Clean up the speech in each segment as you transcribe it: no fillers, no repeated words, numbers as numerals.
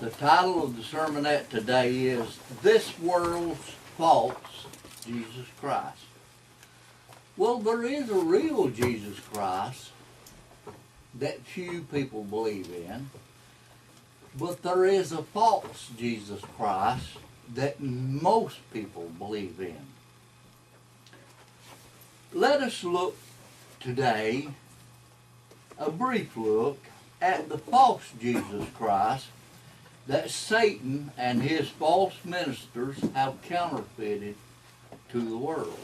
The title of the sermonette today is This World's False Jesus Christ. Well, there is a real Jesus Christ that few people believe in, but there is a false Jesus Christ that most people believe in. Let us look today, a brief look, at the false Jesus Christ that Satan and his false ministers have counterfeited to the world.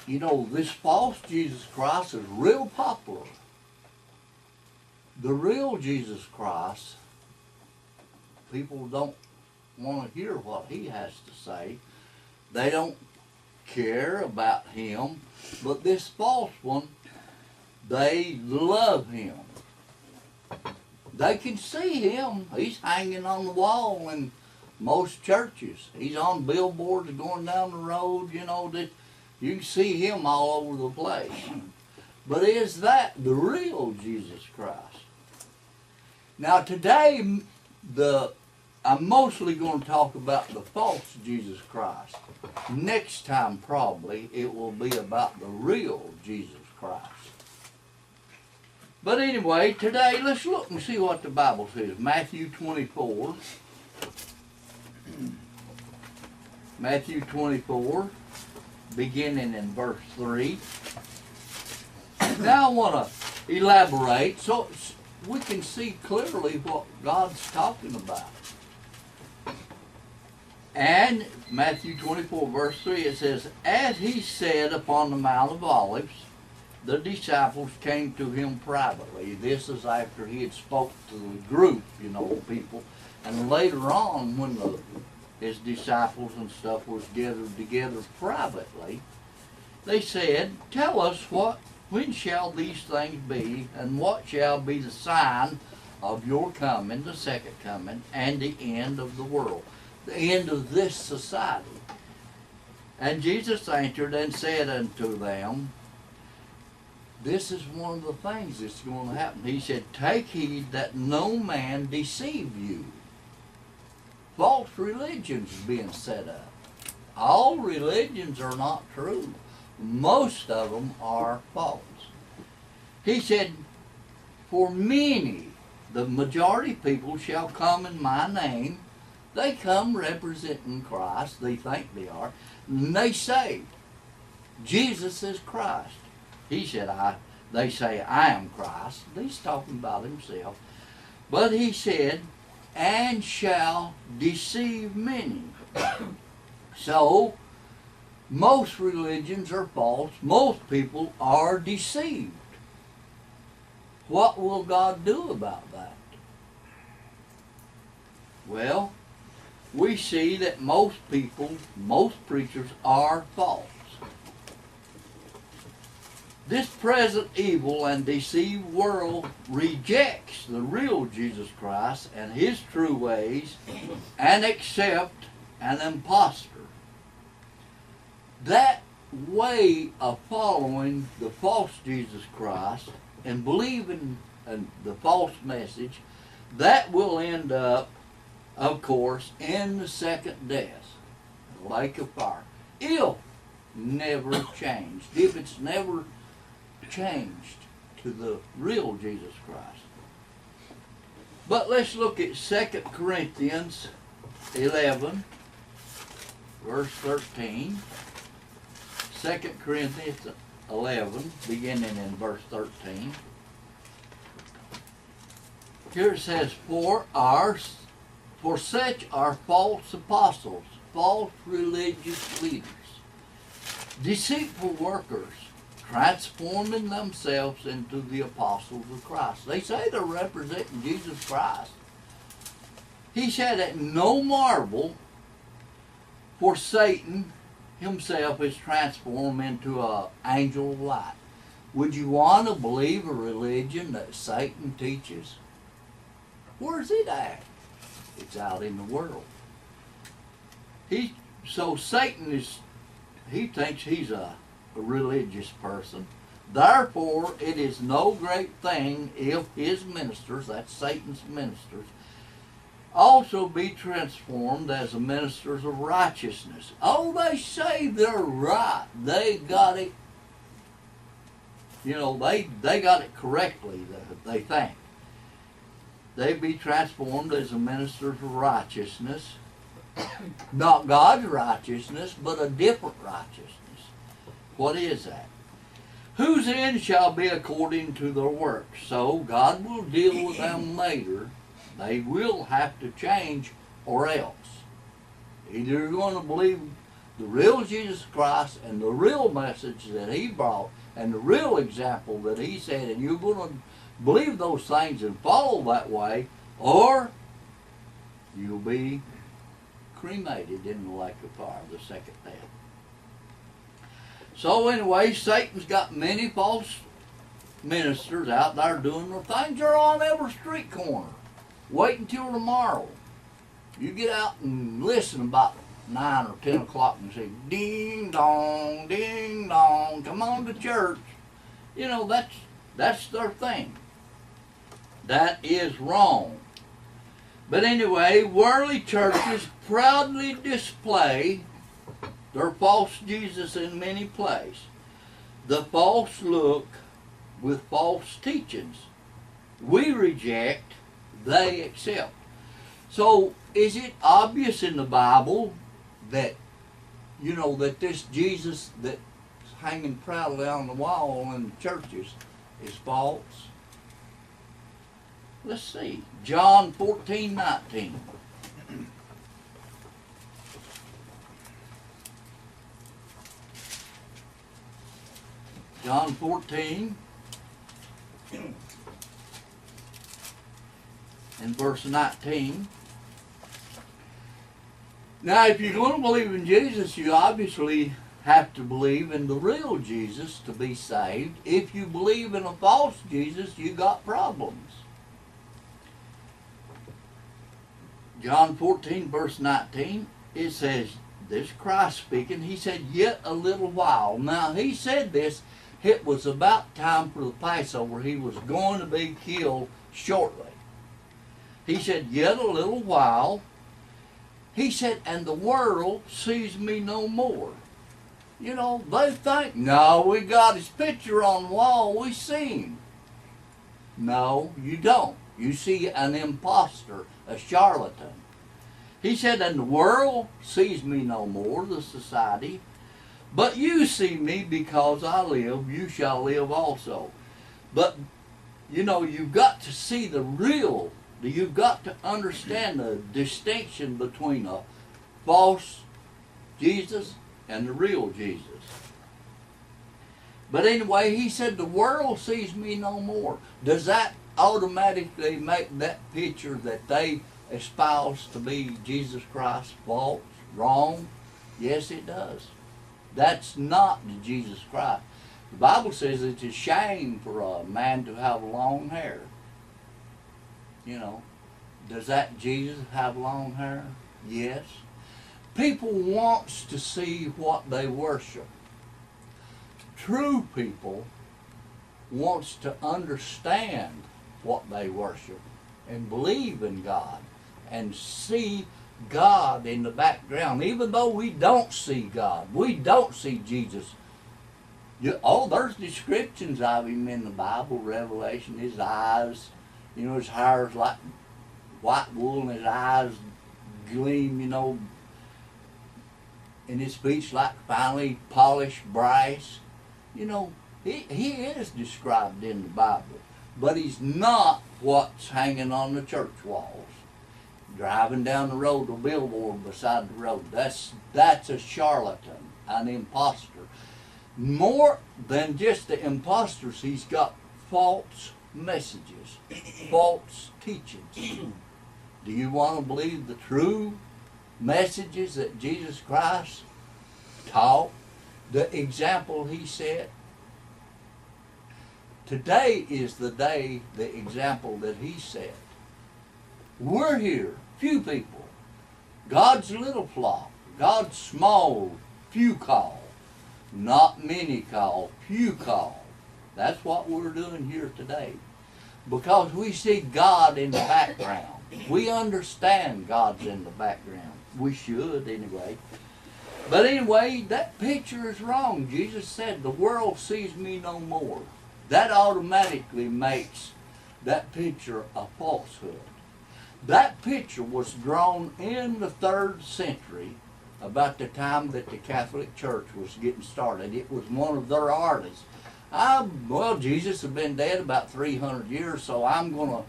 You know, this false Jesus Christ is real popular. The real Jesus Christ, people don't want to hear what he has to say. They don't care about him. But this false one, they love him. They can see him. He's hanging on the wall in most churches. He's on billboards going down the road, you know, that you can see him all over the place. But is that the real Jesus Christ? Now today, I'm mostly going to talk about the false Jesus Christ. Next time probably it will be about the real Jesus Christ. But anyway, today let's look and see what the Bible says. Matthew 24. Matthew 24, beginning in verse 3. Now I want to elaborate so we can see clearly what God's talking about. And Matthew 24, verse 3, it says, As he said upon the Mount of Olives, the disciples came to him privately. This is after he had spoke to the group, you know, people. And later on, when his disciples and stuff was gathered together privately, they said, Tell us when shall these things be, and what shall be the sign of your coming, the second coming, and the end of the world, the end of this society? And Jesus answered and said unto them, This is one of the things that's going to happen. He said, Take heed that no man deceive you. False religions being set up. All religions are not true. Most of them are false. He said, For many, the majority of people shall come in my name. They come representing Christ. They think they are. And they say, Jesus is Christ. He said, they say, I am Christ. He's talking about himself. But he said, and shall deceive many. So, most religions are false. Most people are deceived. What will God do about that? Well, we see that most people, most preachers are false. This present evil and deceived world rejects the real Jesus Christ and his true ways and accept an impostor. That way of following the false Jesus Christ and believing in the false message, that will end up, of course, in the second death, the lake of fire. If never changed, if it's never changed to the real Jesus Christ. But let's look at 2 Corinthians 11, verse 13. 2 Corinthians 11, beginning in verse 13. Here it says, For such are false apostles, false religious leaders, deceitful workers, transforming themselves into the apostles of Christ. They say they're representing Jesus Christ. He said that no marvel, for Satan himself is transformed into an angel of light. Would you want to believe a religion that Satan teaches? Where's it at? It's out in the world. So Satan he thinks he's a religious person, Therefore it is no great thing if his ministers, that's Satan's ministers, also be transformed as the ministers of righteousness. Oh, they say they're right. They got it, they got it correctly, they think. They be transformed as the ministers of righteousness. Not God's righteousness, but a different righteousness. What is that? Whose end shall be according to their works. So God will deal with them later. They will have to change or else. Either you're going to believe the real Jesus Christ and the real message that he brought and the real example that he said, and you're going to believe those things and follow that way, or you'll be cremated in the lake of fire, the second death. So anyway, Satan's got many false ministers out there doing their things. They're on every street corner. Wait until tomorrow. You get out and listen about 9 or 10 o'clock and say, ding dong, come on to church. That's their thing. That is wrong. But anyway, worldly churches proudly display their false Jesus in many places. The false look with false teachings. We reject, they accept. So is it obvious in the Bible that, that this Jesus that's hanging proudly on the wall in the churches is false? Let's see. John 14:19. John 14 and verse 19. Now, if you're going to believe in Jesus, you obviously have to believe in the real Jesus to be saved. If you believe in a false Jesus, you got problems. John 14, verse 19, it says, this Christ speaking, he said, yet a little while. Now, he said this, it was about time for the Passover. He was going to be killed shortly. He said, yet a little while. He said, and the world sees me no more. They think, no, we got his picture on the wall, we see him. No, you don't. You see an imposter, a charlatan. He said, and the world sees me no more, the society, but you see me because I live, you shall live also. But, you've got to see the real, you've got to understand the distinction between a false Jesus and the real Jesus. But anyway, he said, the world sees me no more. Does that automatically make that picture that they espouse to be Jesus Christ false, wrong? Yes, it does. That's not the Jesus Christ. The Bible says it's a shame for a man to have long hair. Does that Jesus have long hair? Yes. People wants to see what they worship. True people wants to understand what they worship and believe in God and see God in the background. Even though we don't see God, we don't see Jesus. There's descriptions of him in the Bible, Revelation, his eyes, his hair's like white wool and his eyes gleam, and his speech like finely polished brass. He is described in the Bible, but he's not what's hanging on the church walls. Driving down the road, a billboard beside the road. That's a charlatan, an imposter. More than just the imposters, he's got false messages, false teachings. Do you want to believe the true messages that Jesus Christ taught? The example he set? Today is the day, the example that he set. We're here, few people. God's little flock. God's small, few called. Not many called, few called. That's what we're doing here today. Because we see God in the background. We understand God's in the background. We should, anyway. But anyway, that picture is wrong. Jesus said, the world sees me no more. That automatically makes that picture a falsehood. That picture was drawn in the 3rd century, about the time that the Catholic Church was getting started. It was one of their artists. Well, Jesus had been dead about 300 years, so I'm going to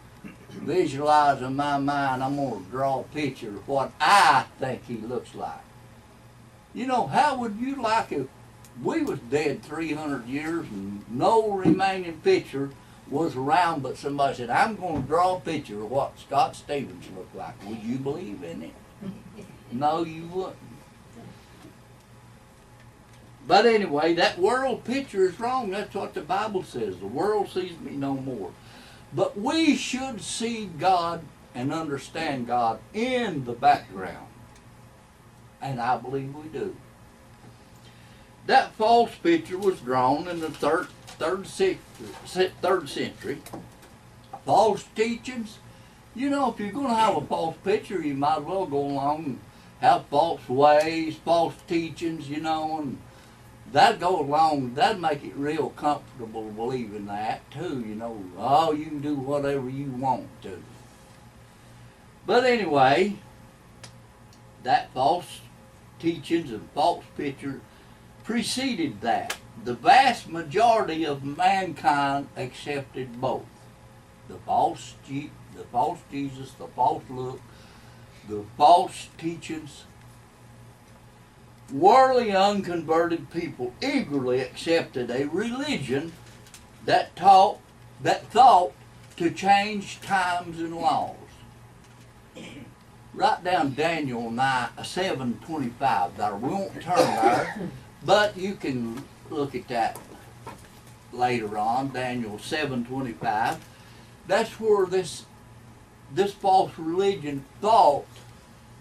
visualize in my mind, I'm going to draw a picture of what I think he looks like. You know, how would you like if we was dead 300 years and no remaining picture was around, but somebody said, I'm going to draw a picture of what Scott Stevens looked like. Would you believe in it? No, you wouldn't. But anyway, that world picture is wrong. That's what the Bible says. The world sees me no more. But we should see God and understand God in the background. And I believe we do. That false picture was drawn in the third century. False teachings. You know, if you're going to have a false picture, you might as well go along and have false ways, false teachings, you know, and that'd go along, that'd make it real comfortable believing that too, you know. Oh, you can do whatever you want to. But anyway, that false teachings and false picture preceded that. The vast majority of mankind accepted both. The false Jesus, the false look, the false teachings. Worldly, unconverted people eagerly accepted a religion that thought to change times and laws. Write down Daniel 7:25 there. We won't turn there, but you can look at that later on. Daniel 7:25. That's where this false religion thought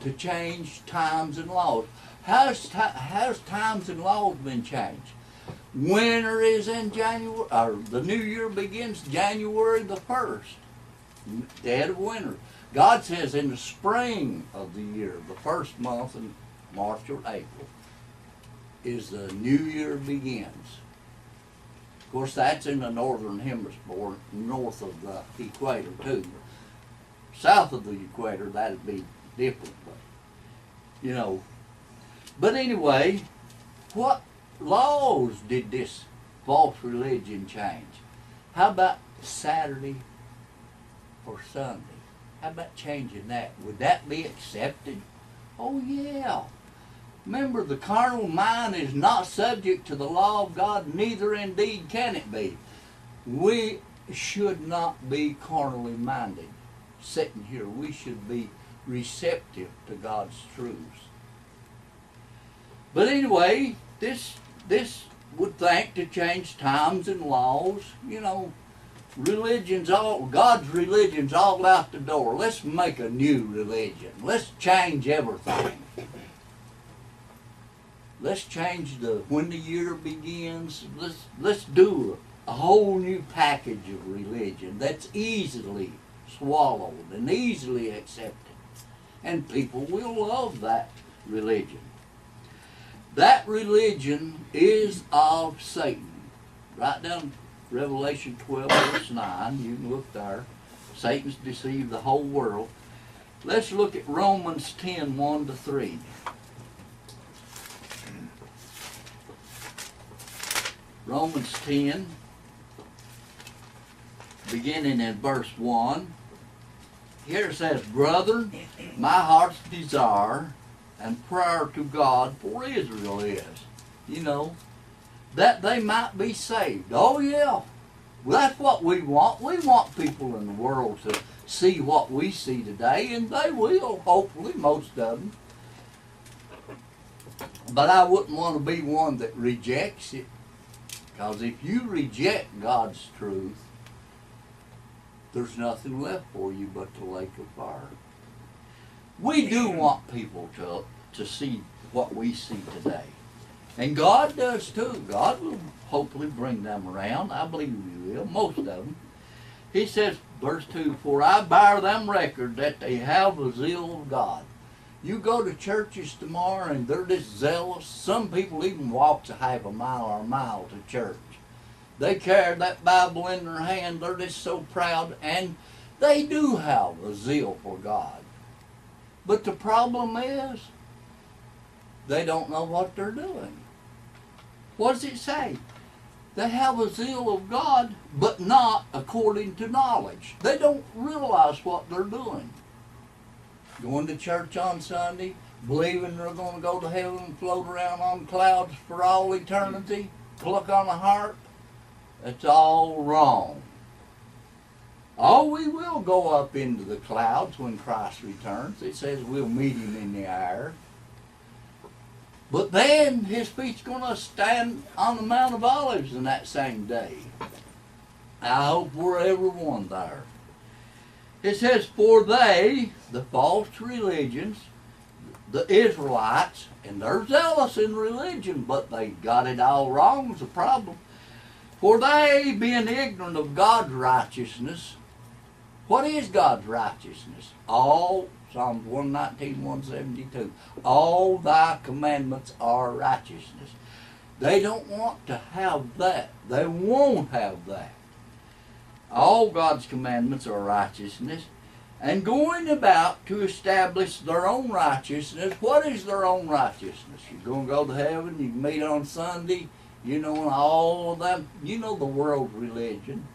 to change times and laws. How's times and laws been changed? Winter is in January, or the new year begins January the 1st, dead of winter. God says in the spring of the year, the first month in March or April, is the new year begins. Of course, that's in the northern hemisphere, north of the equator too. South of the equator, that'd be different, but you know. But anyway, what laws did this false religion change? How about Saturday or Sunday? How about changing that? Would that be accepted? Oh yeah. Remember, the carnal mind is not subject to the law of God, neither indeed can it be. We should not be carnally minded. Sitting here, we should be receptive to God's truths. But anyway, this would think to change times and laws. You know, God's religion's all out the door. Let's make a new religion. Let's change everything. Let's change when the year begins. Let's do a whole new package of religion that's easily swallowed and easily accepted. And people will love that religion. That religion is of Satan. Write down Revelation 12, verse 9. You can look there. Satan's deceived the whole world. Let's look at Romans 10, 1-3. Romans 10, beginning in verse 1. Here it says, Brethren, my heart's desire and prayer to God for Israel is, you know, that they might be saved. Oh yeah, well, that's what we want. We want people in the world to see what we see today, and they will, hopefully, most of them. But I wouldn't want to be one that rejects it, because if you reject God's truth, there's nothing left for you but the lake of fire. We do want people to see what we see today. And God does too. God will hopefully bring them around. I believe He will, most of them. He says, verse 2, for I bear them record that they have the zeal of God. You go to churches tomorrow and they're just zealous. Some people even walk a half a mile or a mile to church. They carry that Bible in their hand. They're just so proud. And they do have a zeal for God. But the problem is, they don't know what they're doing. What does it say? They have a zeal of God, but not according to knowledge. They don't realize what they're doing. Going to church on Sunday, believing they're going to go to heaven and float around on clouds for all eternity, pluck on a harp, that's all wrong. Oh, we will go up into the clouds when Christ returns. It says we'll meet Him in the air. But then His feet's going to stand on the Mount of Olives in that same day. I hope we're everyone there. It says, for they, the false religions, the Israelites, and they're zealous in religion, but they got it all wrong is the problem. For they, being ignorant of God's righteousness, what is God's righteousness? All, Psalms 119, 172, all thy commandments are righteousness. They don't want to have that. They won't have that. All God's commandments are righteousness. And going about to establish their own righteousness. What is their own righteousness? You're going to go to heaven, you can meet on Sunday, you know, and all of them. You know the world's religion.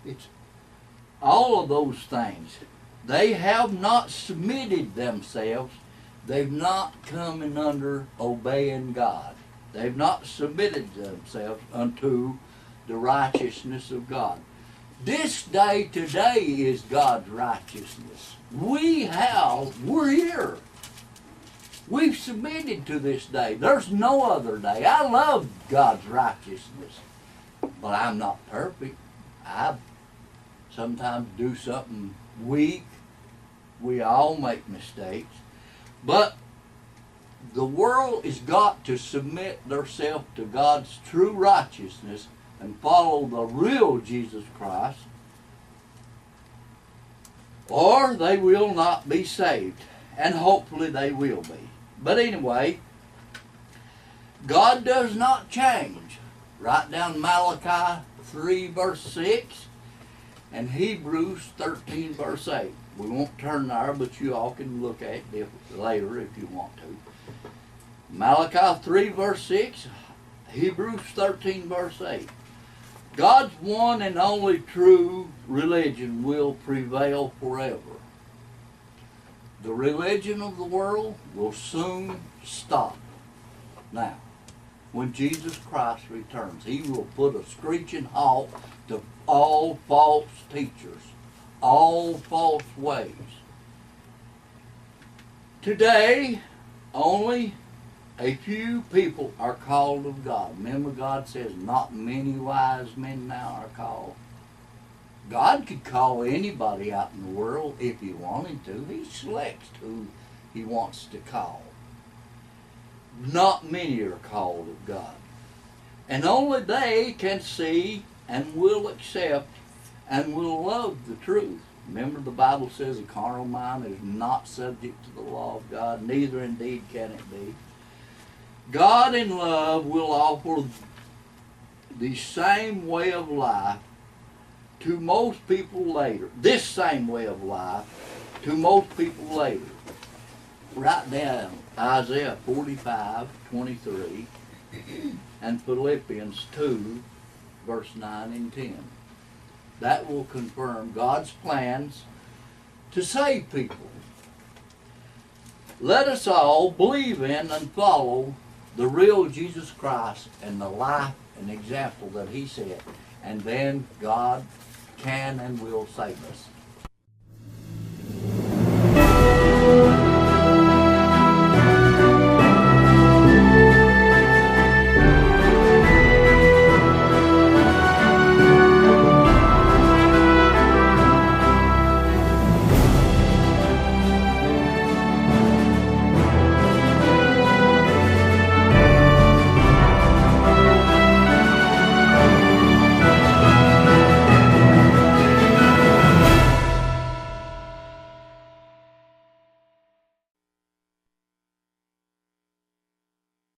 It's all of those things. They have not submitted themselves. They've not come in under obeying God. They've not submitted themselves unto the righteousness of God. This day today is God's righteousness. We're here. We've submitted to this day. There's no other day. I love God's righteousness, but I'm not perfect. I sometimes do something weak. We all make mistakes. But the world has got to submit themselves to God's true righteousness and follow the real Jesus Christ, or they will not be saved. And hopefully they will be. But anyway, God does not change. Write down Malachi 3 verse 6 and Hebrews 13 verse 8. We won't turn there, but you all can look at it later if you want to. Malachi 3 verse 6, Hebrews 13 verse 8. God's one and only true religion will prevail forever. The religion of the world will soon stop. Now, when Jesus Christ returns, He will put a screeching halt to all false teachers, all false ways. Today, only a few people are called of God. Remember, God says, not many wise men now are called. God could call anybody out in the world if He wanted to. He selects who He wants to call. Not many are called of God. And only they can see and will accept and will love the truth. Remember, the Bible says a carnal mind is not subject to the law of God, neither indeed can it be. God in love will offer the same way of life to most people later. This same way of life to most people later. Write down Isaiah 45:23 and Philippians 2 verse 9 and 10. That will confirm God's plans to save people. Let us all believe in and follow the real Jesus Christ and the life and example that He set, and then God can and will save us.